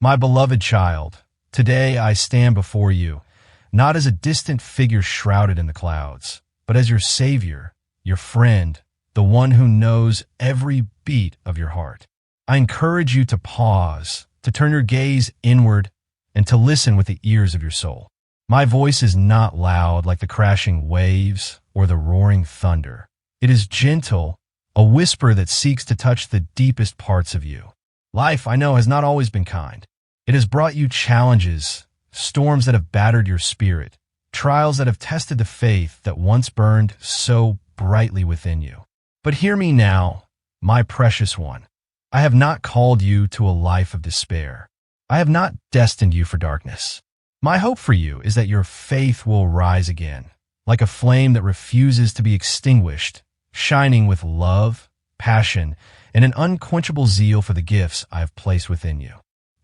My beloved child, today I stand before you, not as a distant figure shrouded in the clouds, but as your Savior, your friend, the one who knows every beat of your heart. I encourage you to pause, to turn your gaze inward, and to listen with the ears of your soul. My voice is not loud like the crashing waves or the roaring thunder. It is gentle, a whisper that seeks to touch the deepest parts of you. Life, I know, has not always been kind. It has brought you challenges, storms that have battered your spirit, trials that have tested the faith that once burned so brightly within you. But hear me now, my precious one. I have not called you to a life of despair. I have not destined you for darkness. My hope for you is that your faith will rise again, like a flame that refuses to be extinguished, shining with love, passion, and an unquenchable zeal for the gifts I have placed within you.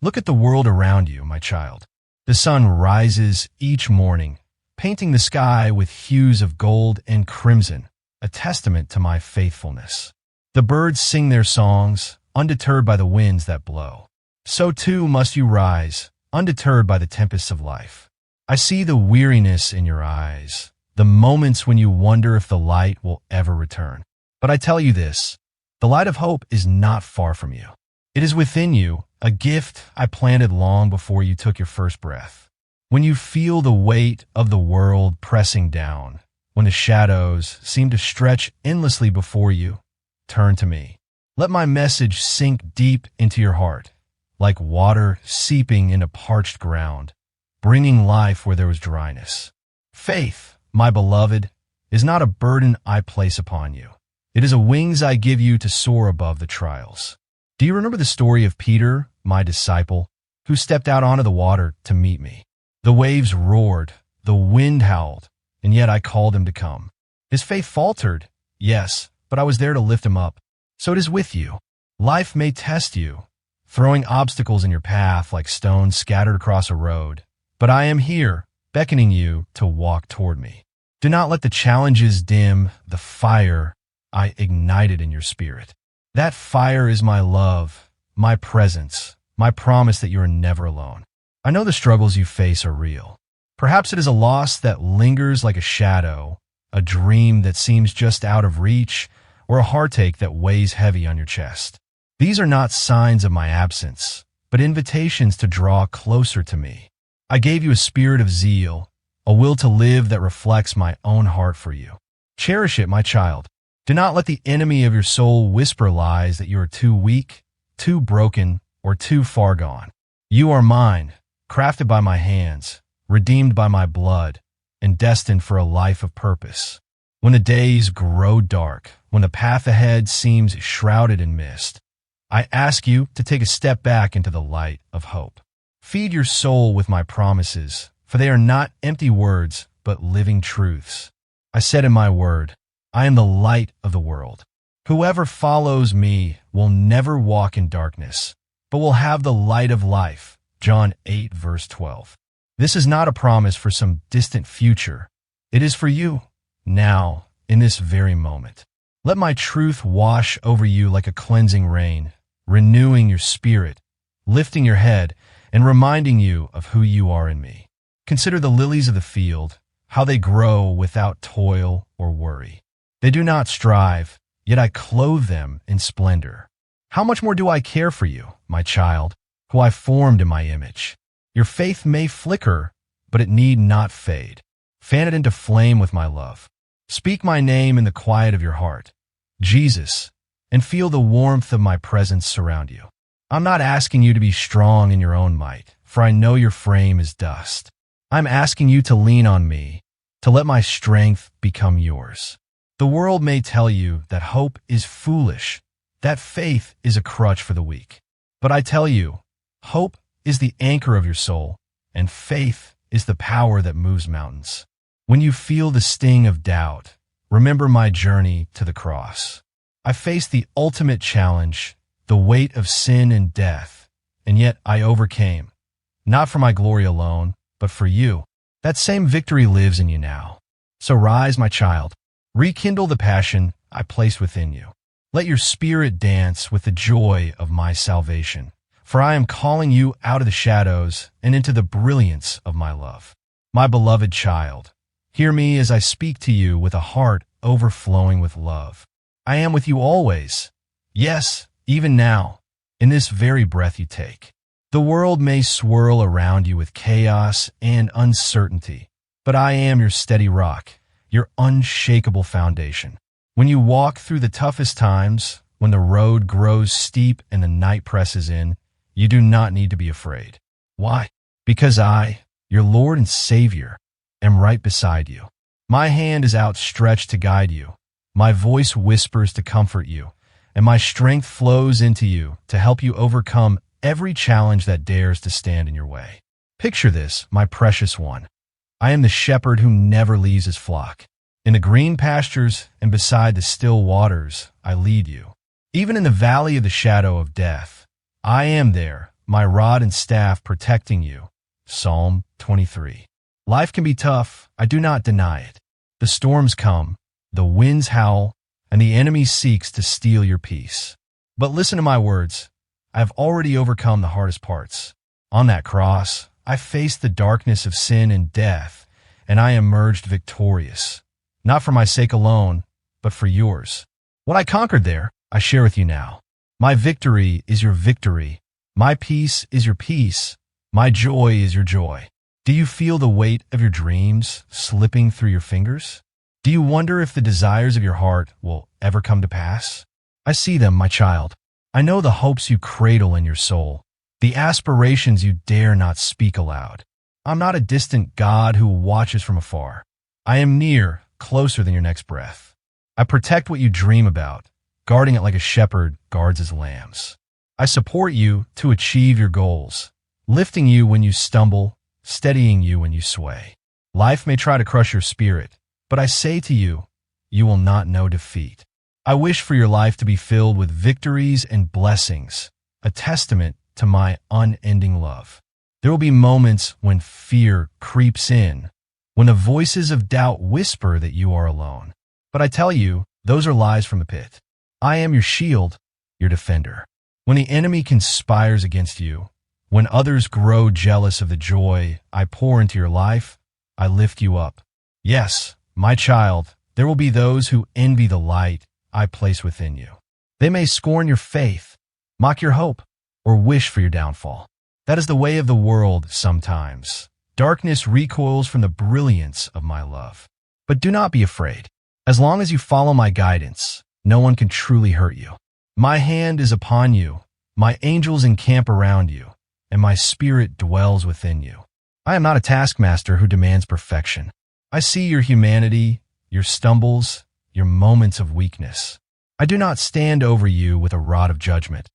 Look at the world around you, my child. The sun rises each morning, painting the sky with hues of gold and crimson, a testament to my faithfulness. The birds sing their songs, undeterred by the winds that blow. So too must you rise, undeterred by the tempests of life. I see the weariness in your eyes, the moments when you wonder if the light will ever return. But I tell you this, the light of hope is not far from you. It is within you, a gift I planted long before you took your first breath. When you feel the weight of the world pressing down, when the shadows seem to stretch endlessly before you, turn to me. Let my message sink deep into your heart, like water seeping into parched ground, bringing life where there was dryness. Faith, my beloved, is not a burden I place upon you. It is a wings I give you to soar above the trials. Do you remember the story of Peter, my disciple, who stepped out onto the water to meet me? The waves roared, the wind howled, and yet I called him to come. His faith faltered, yes, but I was there to lift him up. So it is with you. Life may test you, throwing obstacles in your path like stones scattered across a road. But I am here, beckoning you to walk toward me. Do not let the challenges dim the fire I ignited in your spirit. That fire is my love, my presence, my promise that you are never alone. I know the struggles you face are real. Perhaps it is a loss that lingers like a shadow, a dream that seems just out of reach, or a heartache that weighs heavy on your chest. These are not signs of my absence, but invitations to draw closer to me. I gave you a spirit of zeal, a will to live that reflects my own heart for you. Cherish it, my child. Do not let the enemy of your soul whisper lies that you are too weak, too broken, or too far gone. You are mine, crafted by my hands, redeemed by my blood, and destined for a life of purpose. When the days grow dark, when the path ahead seems shrouded in mist, I ask you to take a step back into the light of hope. Feed your soul with my promises, for they are not empty words, but living truths. I said in my word, I am the light of the world. Whoever follows me will never walk in darkness, but will have the light of life. John 8, verse 12. This is not a promise for some distant future. It is for you, now, in this very moment. Let my truth wash over you like a cleansing rain, renewing your spirit, lifting your head, and reminding you of who you are in me. Consider the lilies of the field, how they grow without toil or worry. They do not strive, yet I clothe them in splendor. How much more do I care for you, my child, who I formed in my image? Your faith may flicker, but it need not fade. Fan it into flame with my love. Speak my name in the quiet of your heart, Jesus, and feel the warmth of my presence surround you. I'm not asking you to be strong in your own might, for I know your frame is dust. I'm asking you to lean on me, to let my strength become yours. The world may tell you that hope is foolish, that faith is a crutch for the weak. But I tell you, hope is the anchor of your soul, and faith is the power that moves mountains. When you feel the sting of doubt, remember my journey to the cross. I faced the ultimate challenge, the weight of sin and death, and yet I overcame, not for my glory alone, but for you. That same victory lives in you now. So rise, my child. Rekindle the passion I place within you. Let your spirit dance with the joy of my salvation. for I am calling you out of the shadows and into the brilliance of my love. My beloved child, hear me as I speak to you with a heart overflowing with love. I am with you always. Yes, even now, in this very breath you take. The world may swirl around you with chaos and uncertainty, but I am your steady rock, your unshakable foundation. When you walk through the toughest times, when the road grows steep and the night presses in, you do not need to be afraid. Why? Because I, your Lord and Savior, am right beside you. My hand is outstretched to guide you. My voice whispers to comfort you, and my strength flows into you to help you overcome every challenge that dares to stand in your way. Picture this, my precious one. I am the shepherd who never leaves his flock. In the green pastures and beside the still waters, I lead you. Even in the valley of the shadow of death, I am there, my rod and staff protecting you. Psalm 23. Life can be tough, I do not deny it. The storms come, the winds howl, and the enemy seeks to steal your peace. But listen to my words. I have already overcome the hardest parts. On that cross, I faced the darkness of sin and death, and I emerged victorious. Not for my sake alone, but for yours. What I conquered there, I share with you now. My victory is your victory. My peace is your peace. My joy is your joy. Do you feel the weight of your dreams slipping through your fingers? Do you wonder if the desires of your heart will ever come to pass? I see them, my child. I know the hopes you cradle in your soul, the aspirations you dare not speak aloud. I'm not a distant God who watches from afar. I am near, closer than your next breath. I protect what you dream about, guarding it like a shepherd guards his lambs. I support you to achieve your goals, lifting you when you stumble, steadying you when you sway. Life may try to crush your spirit, but I say to you, you will not know defeat. I wish for your life to be filled with victories and blessings, a testament to my unending love. There will be moments when fear creeps in, when the voices of doubt whisper that you are alone. But I tell you, those are lies from the pit. I am your shield, your defender. When the enemy conspires against you, when others grow jealous of the joy I pour into your life, I lift you up. Yes, my child, there will be those who envy the light I place within you. They may scorn your faith, mock your hope, or wish for your downfall. That is the way of the world sometimes. Darkness recoils from the brilliance of my love. But do not be afraid. As long as you follow my guidance, no one can truly hurt you. My hand is upon you, my angels encamp around you, and my spirit dwells within you. I am not a taskmaster who demands perfection. I see your humanity, your stumbles, your moments of weakness. I do not stand over you with a rod of judgment.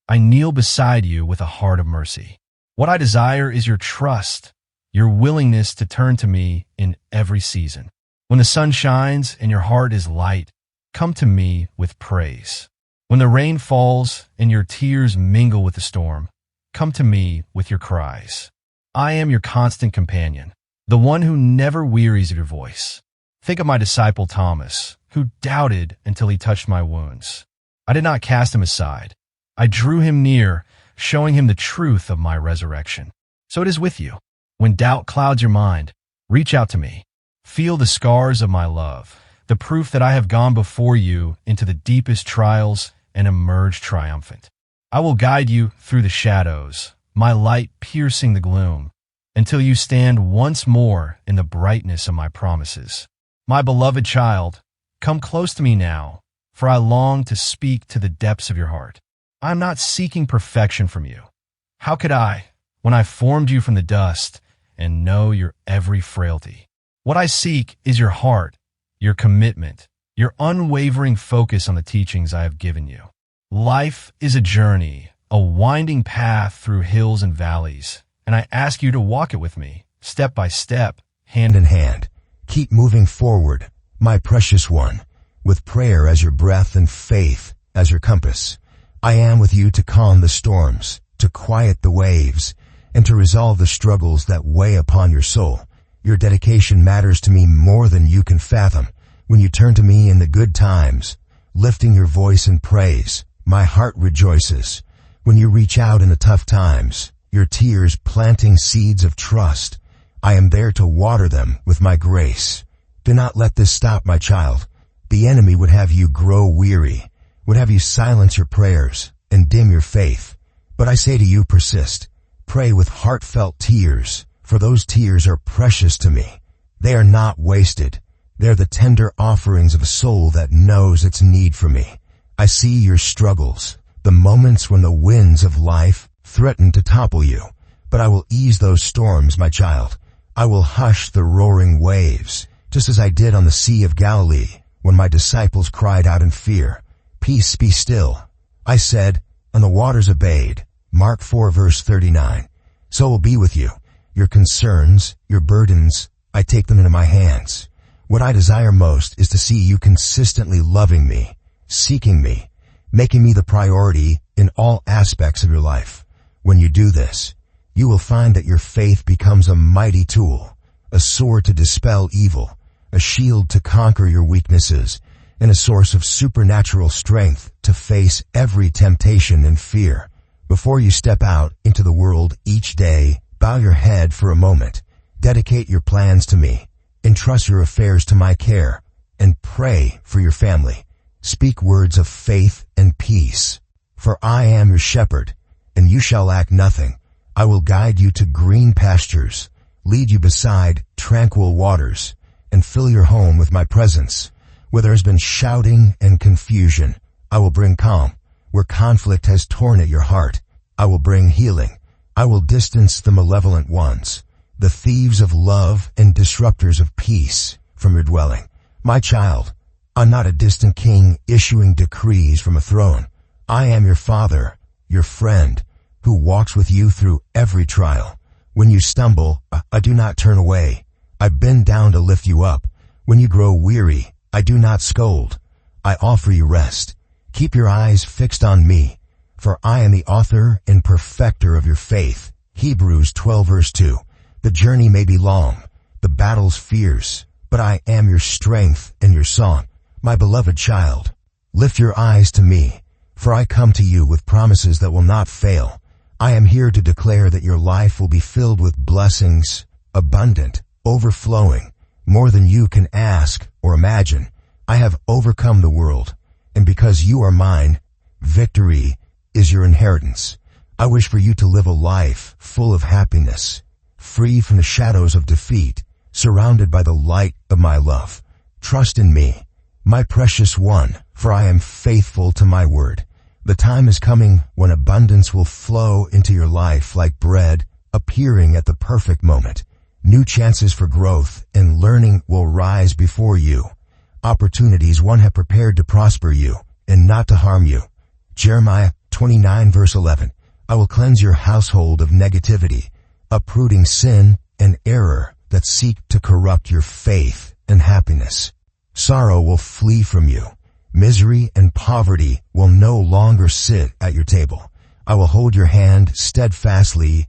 I kneel beside you with a heart of mercy. What I desire is your trust, your willingness to turn to me in every season. When the sun shines and your heart is light, come to me with praise. When the rain falls and your tears mingle with the storm, come to me with your cries. I am your constant companion, the one who never wearies of your voice. Think of my disciple Thomas, who doubted until he touched my wounds. I did not cast him aside. I drew him near, showing him the truth of my resurrection. So it is with you. When doubt clouds your mind, reach out to me. Feel the scars of my love, the proof that I have gone before you into the deepest trials and emerged triumphant. I will guide you through the shadows, my light piercing the gloom, until you stand once more in the brightness of my promises. My beloved child, come close to me now, for I long to speak to the depths of your heart. I am not seeking perfection from you. How could I, when I formed you from the dust and know your every frailty? What I seek is your heart, your commitment, your unwavering focus on the teachings I have given you. Life is a journey, a winding path through hills and valleys, and I ask you to walk it with me, step by step, hand in hand. Keep moving forward, my precious one, with prayer as your breath and faith as your compass. I am with you to calm the storms, to quiet the waves, and to resolve the struggles that weigh upon your soul. Your dedication matters to me more than you can fathom. When you turn to me in the good times, lifting your voice in praise, my heart rejoices. When you reach out in the tough times, your tears planting seeds of trust, I am there to water them with my grace. Do not let this stop, my child. The enemy would have you grow weary, would have you silence your prayers and dim your faith. But I say to you, persist. Pray with heartfelt tears, for those tears are precious to me. They are not wasted. They are the tender offerings of a soul that knows its need for me. I see your struggles, the moments when the winds of life threaten to topple you. But I will ease those storms, my child. I will hush the roaring waves, just as I did on the Sea of Galilee when my disciples cried out in fear, "Peace, be still." I said, and the waters obeyed. Mark 4 verse 39. So it will be with you. Your concerns, your burdens, I take them into my hands. What I desire most is to see you consistently loving me, seeking me, making me the priority in all aspects of your life. When you do this, you will find that your faith becomes a mighty tool, a sword to dispel evil, a shield to conquer your weaknesses, and a source of supernatural strength to face every temptation and fear. Before you step out into the world each day, bow your head for a moment, dedicate your plans to me, entrust your affairs to my care, and pray for your family. Speak words of faith and peace. For I am your shepherd, and you shall lack nothing. I will guide you to green pastures, lead you beside tranquil waters, and fill your home with my presence. Where there has been shouting and confusion, I will bring calm. Where conflict has torn at your heart, I will bring healing. I will distance the malevolent ones, the thieves of love and disruptors of peace from your dwelling. My child, I'm not a distant king issuing decrees from a throne. I am your father, your friend, who walks with you through every trial. When you stumble, I do not turn away. I bend down to lift you up. When you grow weary, I do not scold. I offer you rest. Keep your eyes fixed on me, for I am the author and perfecter of your faith. Hebrews 12 verse 2. The journey may be long, the battle's fierce, but I am your strength and your song. My beloved child, lift your eyes to me, for I come to you with promises that will not fail. I am here to declare that your life will be filled with blessings, abundant, overflowing, more than you can ask or imagine. I have overcome the world, and because you are mine, victory is your inheritance. I wish for you to live a life full of happiness, free from the shadows of defeat, surrounded by the light of my love. Trust in me, my precious one, for I am faithful to my word. The time is coming when abundance will flow into your life like bread, appearing at the perfect moment. New chances for growth and learning will rise before you. Opportunities one have prepared to prosper you and not to harm you. Jeremiah 29 verse 11. I will cleanse your household of negativity, uprooting sin and error that seek to corrupt your faith and happiness. Sorrow will flee from you. Misery and poverty will no longer sit at your table. I will hold your hand steadfastly,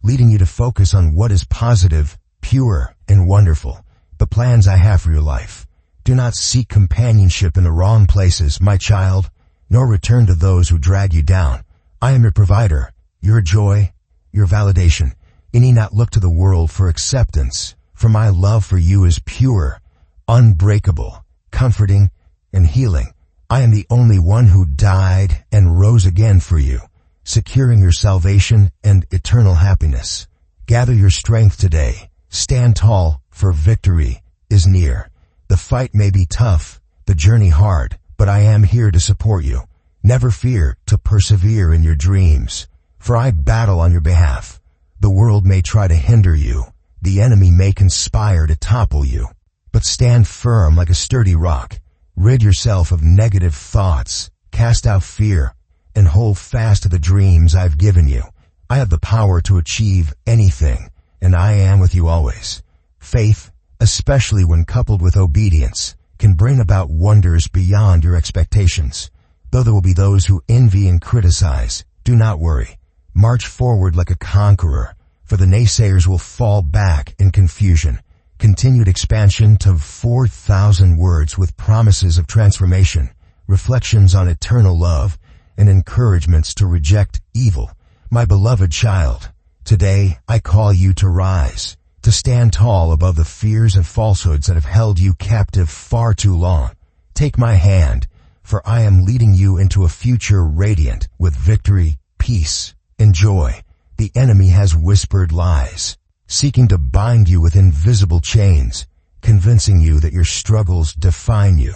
leading you to focus on what is positive, pure, and wonderful, the plans I have for your life. Do not seek companionship in the wrong places, my child, nor return to those who drag you down. I am your provider, your joy, your validation. You need not look to the world for acceptance, for my love for you is pure, unbreakable, comforting, and healing. I am the only one who died and rose again for you, securing your salvation and eternal happiness. Gather your strength today. Stand tall, for victory is near. The fight may be tough, the journey hard, but I am here to support you. Never fear to persevere in your dreams, for I battle on your behalf. The world may try to hinder you. The enemy may conspire to topple you, but stand firm like a sturdy rock. Rid yourself of negative thoughts, cast out fear, and hold fast to the dreams I've given you. I have the power to achieve anything, and I am with you always. Faith, especially when coupled with obedience, can bring about wonders beyond your expectations. Though there will be those who envy and criticize, do not worry. March forward like a conqueror, for the naysayers will fall back in confusion. Continued expansion to 4,000 words with promises of transformation, reflections on eternal love, and encouragements to reject evil. My beloved child, today I call you to rise, to stand tall above the fears and falsehoods that have held you captive far too long. Take my hand, for I am leading you into a future radiant with victory, peace, and joy. The enemy has whispered lies, seeking to bind you with invisible chains, convincing you that your struggles define you.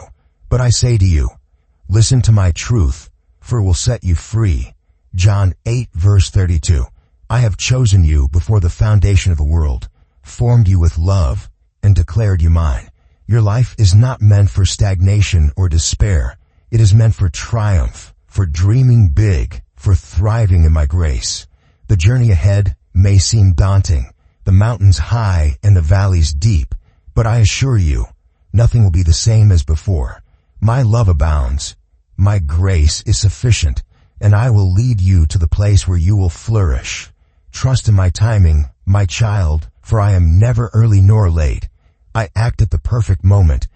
But I say to you, listen to my truth, for it will set you free. John 8 verse 32. I have chosen you before the foundation of the world, formed you with love, and declared you mine. Your life is not meant for stagnation or despair. It is meant for triumph, for dreaming big, for thriving in my grace. The journey ahead may seem daunting, the mountains high and the valleys deep, but I assure you, nothing will be the same as before. My love abounds, my grace is sufficient, and I will lead you to the place where you will flourish. Trust in my timing, my child, for I am never early nor late. I act at the perfect moment,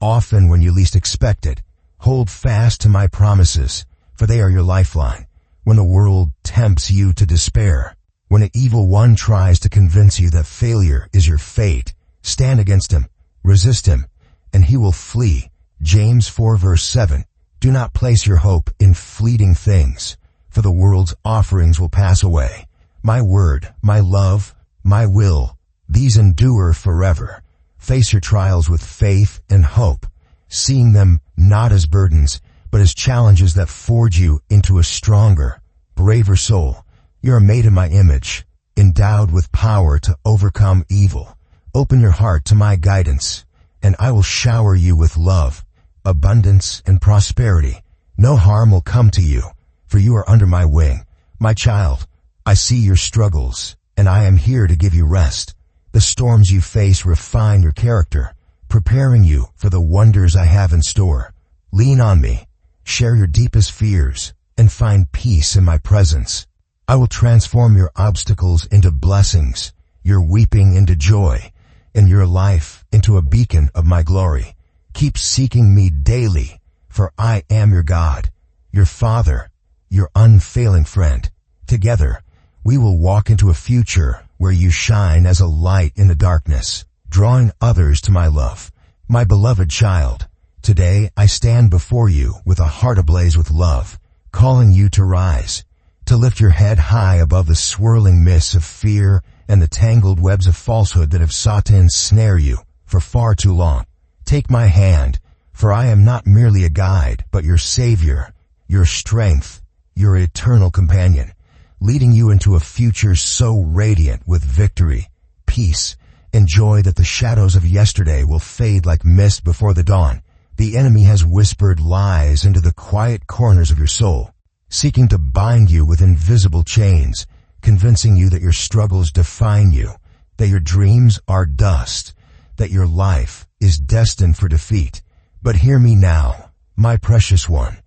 often when you least expect it. Hold fast to my promises, for they are your lifeline. When the world tempts you to despair, when an evil one tries to convince you that failure is your fate, stand against him, resist him, and he will flee. James 4 verse 7. Do not place your hope in fleeting things, for the world's offerings will pass away. My word, my love, my will, these endure forever. Face your trials with faith and hope, seeing them not as burdens, but as challenges that forge you into a stronger, braver soul. You are made in my image, endowed with power to overcome evil. Open your heart to my guidance, and I will shower you with love, abundance, and prosperity. No harm will come to you, for you are under my wing. My child, I see your struggles, and I am here to give you rest. The storms you face refine your character, preparing you for the wonders I have in store. Lean on me, share your deepest fears, and find peace in my presence. I will transform your obstacles into blessings, your weeping into joy, and your life into a beacon of my glory. Keep seeking me daily, for I am your God, your Father, your unfailing friend. Together, we will walk into a future where you shine as a light in the darkness, drawing others to my love. My beloved child, today I stand before you with a heart ablaze with love, calling you to rise, to lift your head high above the swirling mists of fear and the tangled webs of falsehood that have sought to ensnare you for far too long. Take my hand, for I am not merely a guide, but your Savior, your strength, your eternal companion, leading you into a future so radiant with victory, peace, and joy that the shadows of yesterday will fade like mist before the dawn. The enemy has whispered lies into the quiet corners of your soul, seeking to bind you with invisible chains, convincing you that your struggles define you, that your dreams are dust, that your life is destined for defeat. But hear me now, my precious one.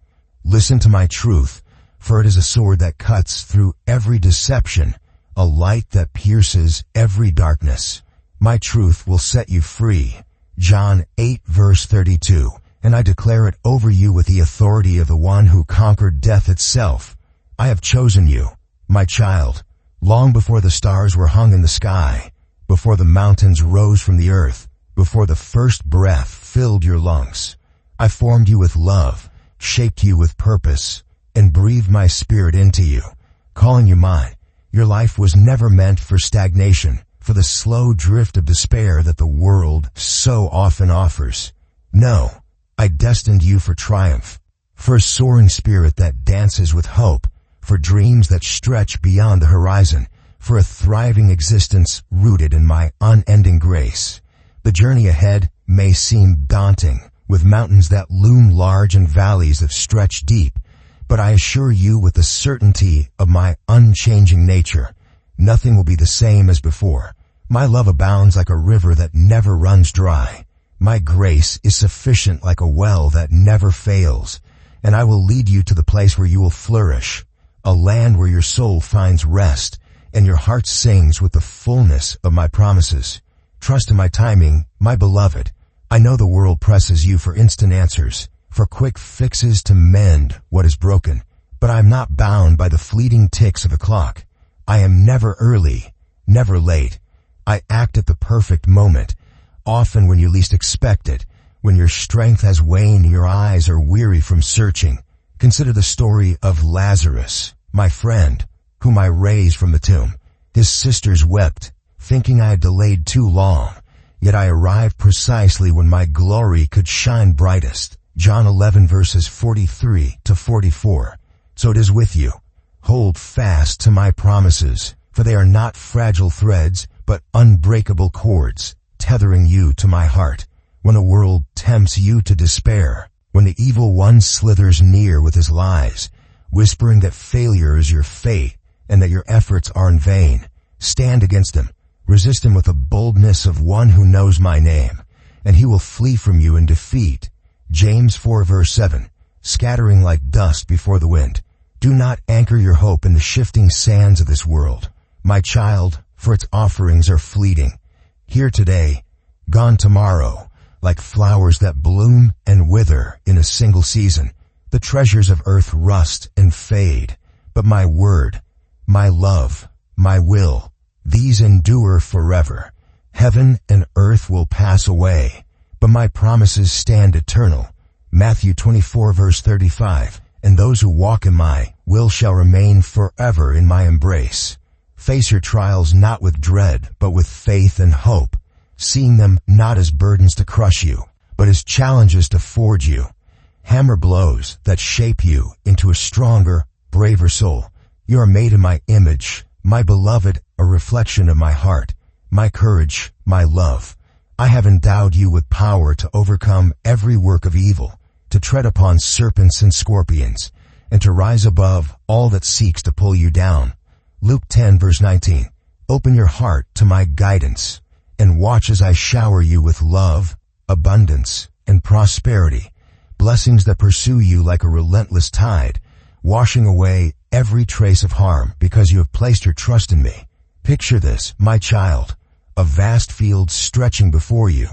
Listen to my truth, for it is a sword that cuts through every deception, a light that pierces every darkness. My truth will set you free. John 8 verse 32. And I declare it over you with the authority of the one who conquered death itself. I have chosen you, my child, long before the stars were hung in the sky, before the mountains rose from the earth, before the first breath filled your lungs. I formed you with love, shaped you with purpose, and breathed my spirit into you, calling you mine. Your life was never meant for stagnation, for the slow drift of despair that the world so often offers. No, I destined you for triumph, for a soaring spirit that dances with hope, for dreams that stretch beyond the horizon, for a thriving existence rooted in my unending grace. The journey ahead may seem daunting, with mountains that loom large and valleys that stretch deep, but I assure you with the certainty of my unchanging nature, nothing will be the same as before. My love abounds like a river that never runs dry. My grace is sufficient like a well that never fails, and I will lead you to the place where you will flourish, a land where your soul finds rest, and your heart sings with the fullness of my promises. Trust in my timing, my beloved. I know the world presses you for instant answers, for quick fixes to mend what is broken. but I am not bound by the fleeting ticks of a clock. I am never early, never late. I act at the perfect moment, often when you least expect it, when your strength has waned and your eyes are weary from searching. Consider the story of Lazarus, my friend, whom I raised from the tomb. His sisters wept, thinking I had delayed too long, yet I arrived precisely when my glory could shine brightest. John 11 verses 43 to 44. So it is with you. Hold fast to my promises, for they are not fragile threads, but unbreakable cords, tethering you to my heart. When the world tempts you to despair, when the evil one slithers near with his lies, whispering that failure is your fate and that your efforts are in vain, stand against him. Resist him with the boldness of one who knows my name, and he will flee from you in defeat. James 4 verse 7, scattering like dust before the wind. Do not anchor your hope in the shifting sands of this world, my child, for its offerings are fleeting. Here today, gone tomorrow, like flowers that bloom and wither in a single season. The treasures of earth rust and fade, but my word, my love, my will, these endure forever. Heaven and earth will pass away, but my promises stand eternal. Matthew 24 verse 35, and those who walk in my will shall remain forever in my embrace. Face your trials not with dread, but with faith and hope, seeing them not as burdens to crush you, but as challenges to forge you. Hammer blows that shape you into a stronger, braver soul. You are made in my image, my beloved, a reflection of my heart, my courage, my love. I have endowed you with power to overcome every work of evil, to tread upon serpents and scorpions, and to rise above all that seeks to pull you down. Luke 10 verse 19. Open your heart to my guidance, and watch as I shower you with love, abundance, and prosperity, blessings that pursue you like a relentless tide, washing away every trace of harm because you have placed your trust in me. Picture this, my child, a vast field stretching before you,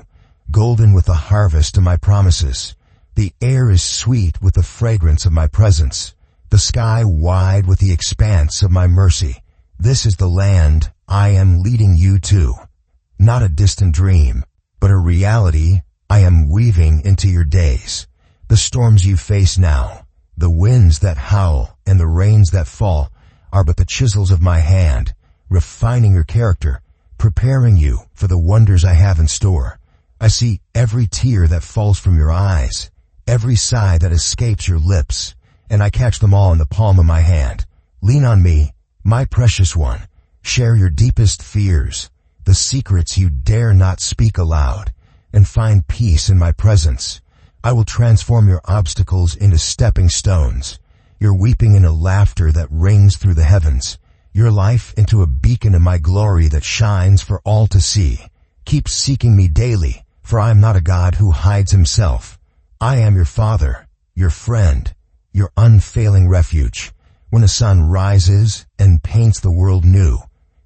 golden with the harvest of my promises. The air is sweet with the fragrance of my presence, the sky wide with the expanse of my mercy. This is the land I am leading you to. Not a distant dream, but a reality I am weaving into your days. The storms you face now, the winds that howl and the rains that fall are but the chisels of my hand, refining your character, preparing you for the wonders I have in store. I see every tear that falls from your eyes, every sigh that escapes your lips, and I catch them all in the palm of my hand. Lean on me, my precious one. Share your deepest fears, the secrets you dare not speak aloud, and find peace in my presence. I will transform your obstacles into stepping stones, your weeping into laughter that rings through the heavens, your life into a beacon of my glory that shines for all to see. Keep seeking me daily, for I am not a God who hides himself. I am your Father, your friend, your unfailing refuge. When the sun rises and paints the world new,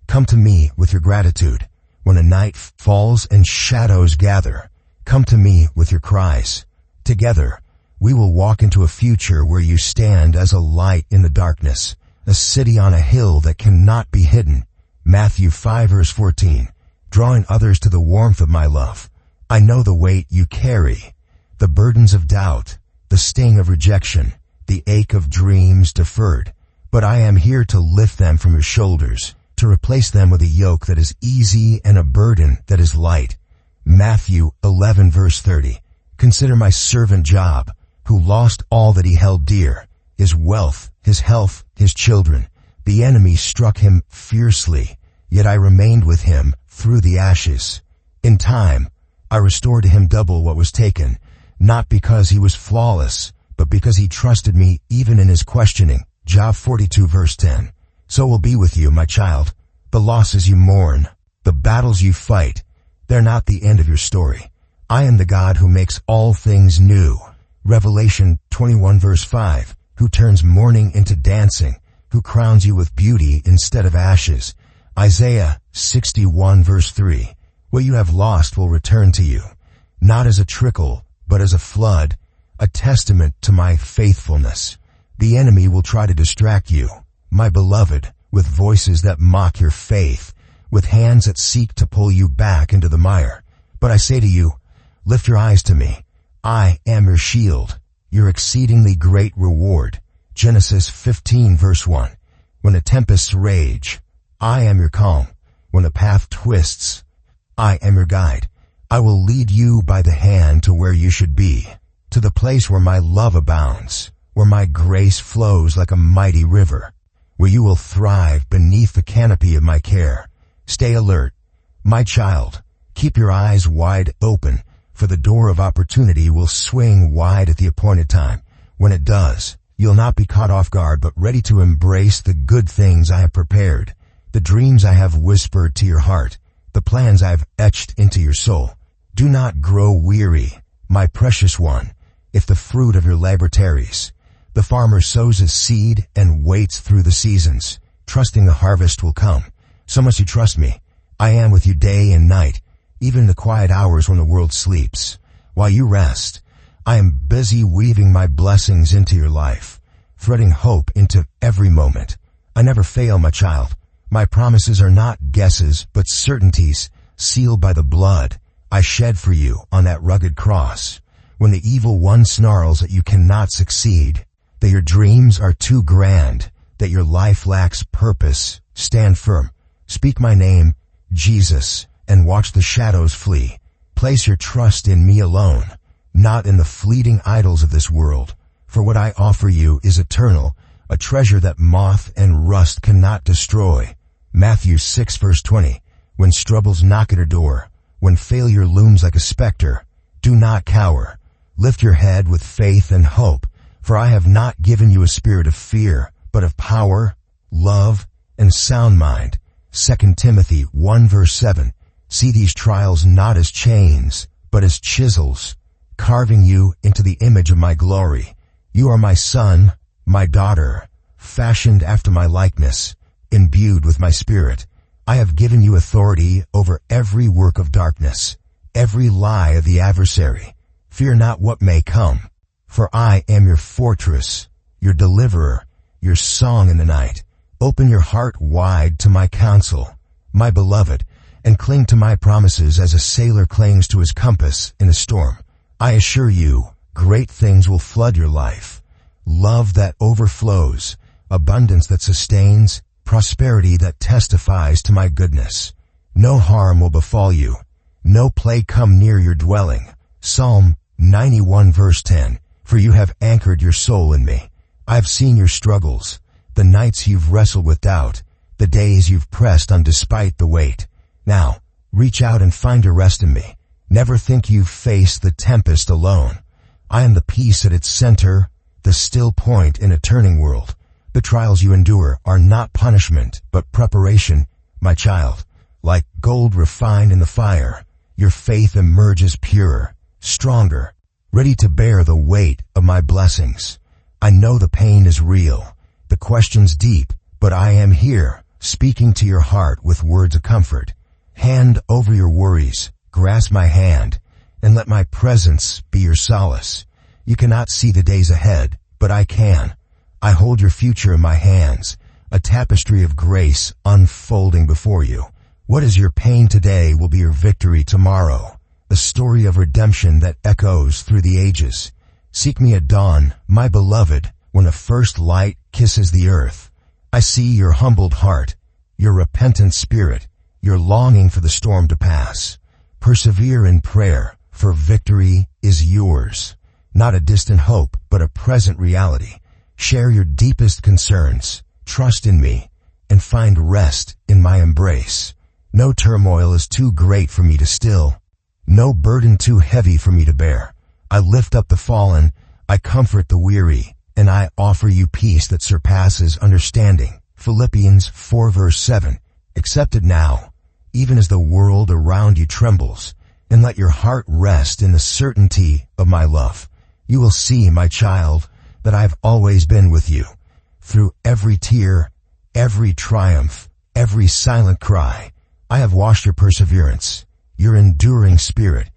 come to me with your gratitude. When the night falls and shadows gather, come to me with your cries. Together, we will walk into a future where you stand as a light in the darkness, a city on a hill that cannot be hidden. Matthew 5 verse 14, drawing others to the warmth of my love. I know the weight you carry, the burdens of doubt, the sting of rejection, the ache of dreams deferred, but I am here to lift them from your shoulders, to replace them with a yoke that is easy and a burden that is light. Matthew 11 verse 30. Consider my servant Job, who lost all that he held dear, his wealth, his health, his children. The enemy struck him fiercely, yet I remained with him through the ashes. In time, I restored to him double what was taken, not because he was flawless, but because he trusted me even in his questioning. Job 42 verse 10. So will be with you, my child. The losses you mourn, the battles you fight, they're not the end of your story. I am the God who makes all things new. Revelation 21 verse 5, who turns mourning into dancing, who crowns you with beauty instead of ashes. Isaiah 61 verse 3, what you have lost will return to you, not as a trickle, but as a flood, a testament to my faithfulness. The enemy will try to distract you, my beloved, with voices that mock your faith, with hands that seek to pull you back into the mire. But I say to you, lift your eyes to me. I am your shield, your exceedingly great reward. Genesis 15 verse 1. When the tempests rage, I am your calm. When the path twists, I am your guide. I will lead you by the hand to where you should be, to the place where my love abounds, where my grace flows like a mighty river, where you will thrive beneath the canopy of my care. Stay alert, my child. Keep your eyes wide open, for the door of opportunity will swing wide at the appointed time. When it does, you'll not be caught off guard, but ready to embrace the good things I have prepared, the dreams I have whispered to your heart, the plans I have etched into your soul. Do not grow weary, my precious one, if the fruit of your labor tarries. The farmer sows his seed and waits through the seasons, trusting the harvest will come. So must you trust me. I am with you day and night, even in the quiet hours when the world sleeps. While you rest, I am busy weaving my blessings into your life, threading hope into every moment. I never fail, my child. My promises are not guesses, but certainties, sealed by the blood I shed for you on that rugged cross. When the evil one snarls that you cannot succeed, that your dreams are too grand, that your life lacks purpose, stand firm. Speak my name, Jesus, and watch the shadows flee. Place your trust in me alone, not in the fleeting idols of this world. For what I offer you is eternal, a treasure that moth and rust cannot destroy. Matthew 6 verse 20. When struggles knock at your door, when failure looms like a specter, do not cower. Lift your head with faith and hope, for I have not given you a spirit of fear, but of power, love, and sound mind. 2 Timothy 1 verse 7. See these trials not as chains, but as chisels, carving you into the image of my glory. You are my son, my daughter, fashioned after my likeness, imbued with my spirit. I have given you authority over every work of darkness, every lie of the adversary. Fear not what may come, for I am your fortress, your deliverer, your song in the night. Open your heart wide to my counsel, my beloved, and cling to my promises as a sailor clings to his compass in a storm. I assure you, great things will flood your life. Love that overflows, abundance that sustains, prosperity that testifies to my goodness. No harm will befall you, no plague come near your dwelling. Psalm 91 verse 10. For you have anchored your soul in me. I have seen your struggles, the nights you've wrestled with doubt, the days you've pressed on despite the weight. Now, reach out and find your rest in me. Never think you've faced the tempest alone. I am the peace at its center, the still point in a turning world. The trials you endure are not punishment, but preparation, my child. Like gold refined in the fire, your faith emerges purer, stronger, ready to bear the weight of my blessings. I know the pain is real, the question's deep, but I am here, speaking to your heart with words of comfort. Hand over your worries, grasp my hand, and let my presence be your solace. You cannot see the days ahead, but I can. I hold your future in my hands, a tapestry of grace unfolding before you. What is your pain today will be your victory tomorrow, the story of redemption that echoes through the ages. Seek me at dawn, my beloved, when the first light kisses the earth. I see your humbled heart, your repentant spirit, your longing for the storm to pass. Persevere in prayer, for victory is yours. Not a distant hope, but a present reality. Share your deepest concerns, trust in me, and find rest in my embrace. No turmoil is too great for me to still, no burden too heavy for me to bear. I lift up the fallen, I comfort the weary, and I offer you peace that surpasses understanding. Philippians 4 verse 7. Accept it now, even as the world around you trembles, and let your heart rest in the certainty of my love. You will see, my child, that I have always been with you. Through every tear, every triumph, every silent cry, I have watched your perseverance, your enduring spirit,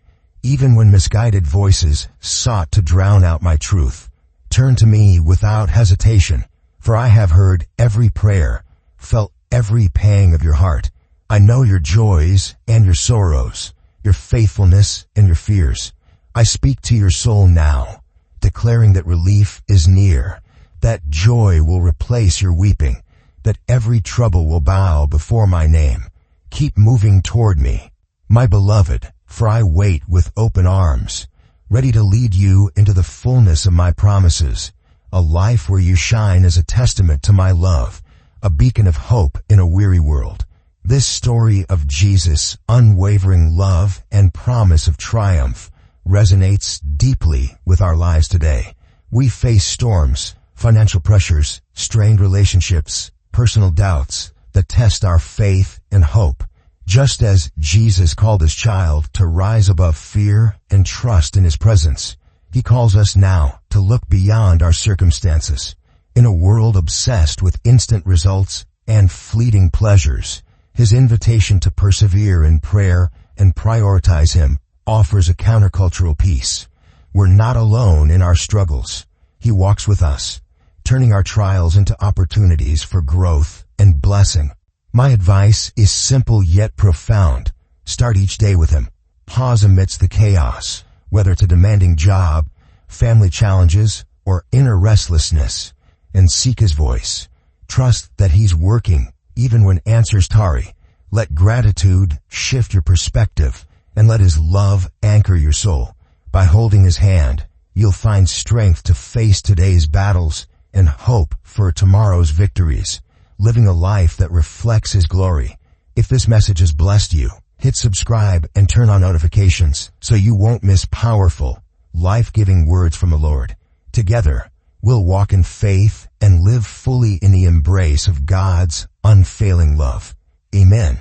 even when misguided voices sought to drown out my truth. Turn to me without hesitation, for I have heard every prayer, felt every pang of your heart. I know your joys and your sorrows, your faithfulness and your fears. I speak to your soul now, declaring that relief is near, that joy will replace your weeping, that every trouble will bow before my name. Keep moving toward me, my beloved, for I wait with open arms, ready to lead you into the fullness of my promises, a life where you shine as a testament to my love, a beacon of hope in a weary world. This story of Jesus' unwavering love and promise of triumph resonates deeply with our lives today. We face storms, financial pressures, strained relationships, personal doubts that test our faith and hope. Just as Jesus called his child to rise above fear and trust in his presence, he calls us now to look beyond our circumstances. In a world obsessed with instant results and fleeting pleasures, his invitation to persevere in prayer and prioritize him offers a countercultural peace. We're not alone in our struggles. He walks with us, turning our trials into opportunities for growth and blessing. My advice is simple yet profound. Start each day with him. Pause amidst the chaos, whether it's a demanding job, family challenges, or inner restlessness, and seek his voice. Trust that he's working even when answers tarry. Let gratitude shift your perspective, and let his love anchor your soul. By holding his hand, you'll find strength to face today's battles and hope for tomorrow's victories, living a life that reflects his glory. If this message has blessed you, hit subscribe and turn on notifications so you won't miss powerful, life-giving words from the Lord. Together, we'll walk in faith and live fully in the embrace of God's unfailing love. Amen.